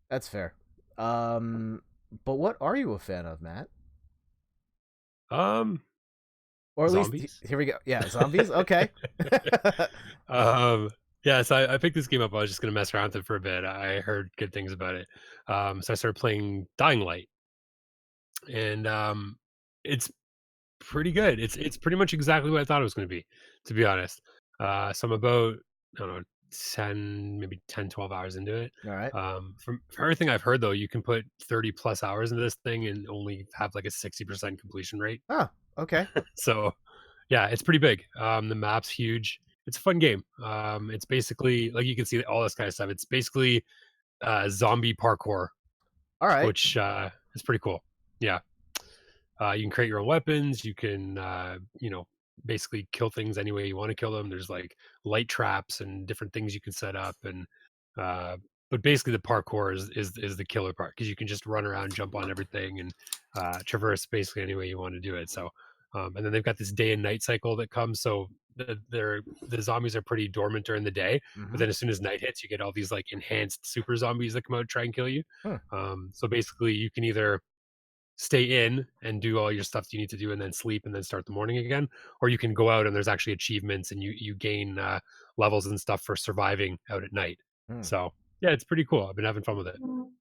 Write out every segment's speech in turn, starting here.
That's fair. But what are you a fan of, Matt? Um, Or at least Zombies. here we go. Yeah, zombies. Okay. um, yeah, so I picked this game up. I was just gonna mess around with it for a bit. I heard good things about it. So I started playing Dying Light, and it's pretty good. It's pretty much exactly what I thought it was gonna be, to be honest. So I'm about, I don't know, 10, maybe 10, 12 hours into it. All right. From everything I've heard though, you can put 30 plus hours into this thing and only have like a 60% completion rate. Oh, okay. So yeah, it's pretty big. The map's huge. It's a fun game. It's basically like you can see all this kind of stuff. It's basically zombie parkour, All right. which is pretty cool. Yeah, you can create your own weapons. You can, basically kill things any way you want to kill them. There's like light traps and different things you can set up, and uh, but basically the parkour is the killer part because you can just run around, jump on everything, and traverse basically any way you want to do it. So, and then they've got this day and night cycle that comes. So the zombies are pretty dormant during the day, but Mm-hmm. then as soon as night hits, you get all these like enhanced super zombies that come out and try and kill you. Hmm. So basically, you can either stay in and do all your stuff you need to do and then sleep and then start the morning again, or you can go out and there's actually achievements and you gain levels and stuff for surviving out at night. Hmm. So yeah, it's pretty cool. I've been having fun with it.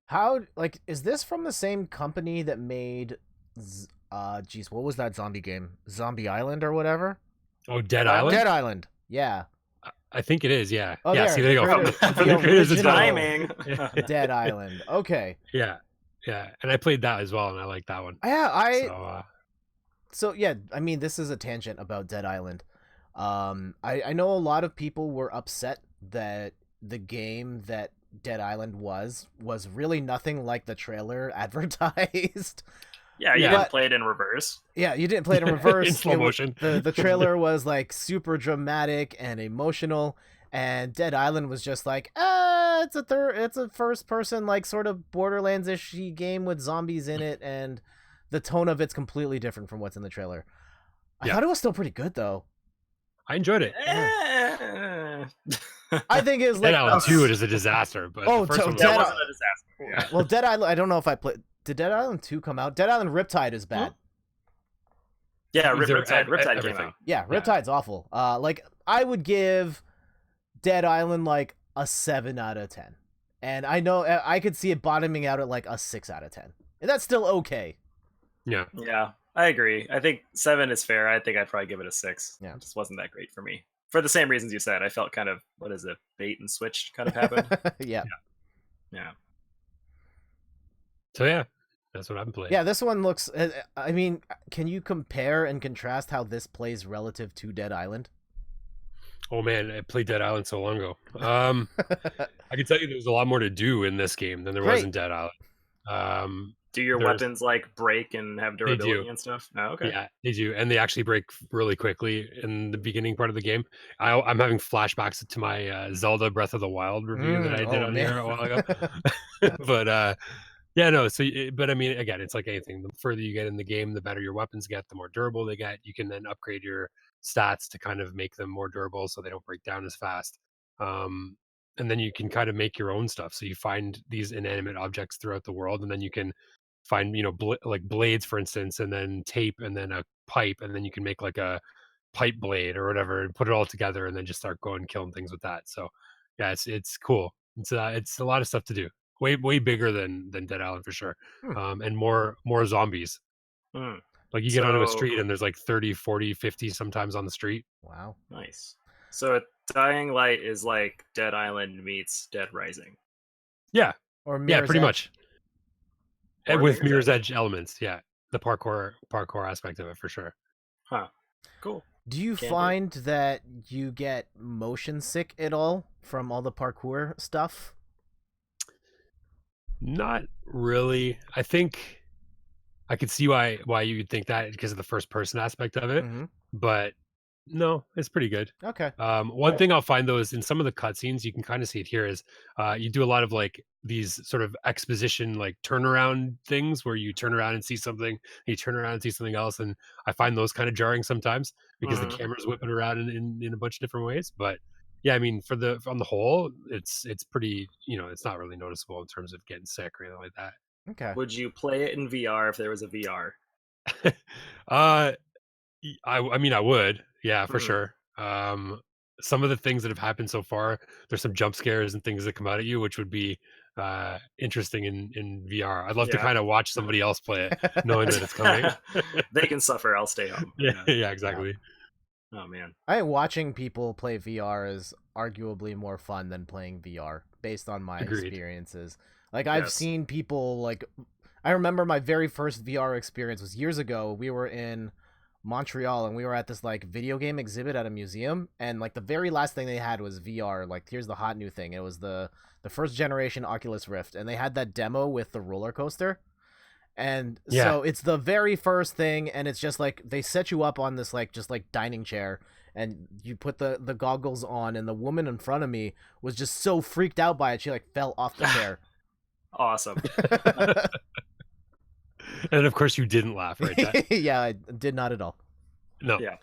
How like is this from the same company that made geez, what was that zombie game? Zombie Island or whatever? Oh, Dead Island? Island. Dead Island. Yeah. I think it is. Yeah, Oh, yeah, there, see, there the you go. creator, From the the creators of Dead original Island. Timing. Dead Island. Okay. Yeah, yeah, and I played that as well and I like that one. Yeah, So so yeah, I mean this is a tangent about Dead Island. I know a lot of people were upset that the game that Dead Island was really nothing like the trailer advertised. Yeah, you Yeah. didn't But play it in reverse. yeah, you didn't play it in in reverse. slow motion. The trailer was like super dramatic and emotional, and Dead Island was just like, it's a first person like sort of Borderlands ishy game with zombies in it, and the tone of it's completely different from what's in the trailer. I Yeah. thought it was still pretty good though. I enjoyed it. Eh. I think it was Dead like Island 2 it is a disaster, but Oh, the first one was Dead That awesome. wasn't a disaster. well, Dead Island. I don't know if I played. Did Dead Island 2 come out? Dead Island Riptide is bad. Yeah, These are Riptide came everything. out. Yeah, Riptide's awful. Like I would give Dead Island like a 7 out of 10. And I know I could see it bottoming out at like a 6 out of 10. And that's still okay. Yeah. Yeah, I agree. I think 7 is fair. I think I'd probably give it a 6. Yeah. It just wasn't that great for me. For the same reasons you said. I felt kind of, what is it, bait and switch kind of happened. Yeah. Yeah. So yeah, that's what I've been playing. Yeah, this one looks I mean, can you compare and contrast how this plays relative to Dead Island? Oh man, I played Dead Island so long ago. I can tell you there's a lot more to do in this game than there was Great. in Dead Island. Do your There's- weapons like break and have do. durability and stuff? Oh, okay. Yeah, they do, and they actually break really quickly in the beginning part of the game. I'm having flashbacks to my Zelda Breath of the Wild review that I did on man. here a while ago. But yeah, no. So, but I mean, again, it's like anything. The further you get in the game, the better your weapons get, the more durable they get. You can then upgrade your stats to kind of make them more durable, so they don't break down as fast. Um, and then you can kind of make your own stuff. So you find these inanimate objects throughout the world, and then you can find, like blades, for instance, and then tape, and then a pipe, and then you can make like a pipe blade or whatever, and put it all together, and then just start going killing things with that. So yeah, it's cool. It's a lot of stuff to do. Way bigger than Dead Island for sure. And more zombies. Hmm. Like you get onto a So- street and there's like 30, 40, 50 sometimes on the street. Wow. Nice. So Dying Light is like Dead Island meets Dead Rising. Yeah, Or yeah, Mirror's pretty Edge. much. And Or with Mirror's Mirror's Edge elements, yeah. The parkour aspect of it for sure. Huh. Cool. Do you Can't do it. find that you get motion sick at all from all the parkour stuff? Not really. I think I could see why you would think that because of the first person aspect of it, Mhm. but no, it's pretty good. Okay. One thing I'll find though is in some of the cutscenes, you can kind of see it here is you do a lot of like these sort of exposition like turnaround things where you turn around and see something, and you turn around and see something else, and I find those kind of jarring sometimes because Mhm. the camera's whipping around in a bunch of different ways. But yeah, I mean, on the whole, it's pretty. It's not really noticeable in terms of getting sick or anything like that. Okay. Would you play it in VR if there was a VR? uh, I mean, I would, yeah, for Hmm. sure. Some of the things that have happened so far, there's some jump scares and things that come out at you, which would be interesting in VR. I'd love to Yeah. kind of watch somebody else play it, knowing that it's coming. They can suffer. I'll stay home. Yeah, yeah, exactly. Oh man. I think watching people play VR is arguably more fun than playing VR based on my Agreed. experiences. Like I've Yes. seen people like I remember my very first VR experience was years ago. We were in Montreal and we were at this like video game exhibit at a museum and like the very last thing they had was VR. Like here's the hot new thing. It was the first generation Oculus Rift and they had that demo with the roller coaster. And Yeah. so it's the very first thing and it's just like they set you up on this like just like dining chair and you put the goggles on and the woman in front of me was just so freaked out by it she like fell off the chair. Awesome. And of course, you didn't laugh, right? Jack? Yeah, I did not at all. No. Yeah.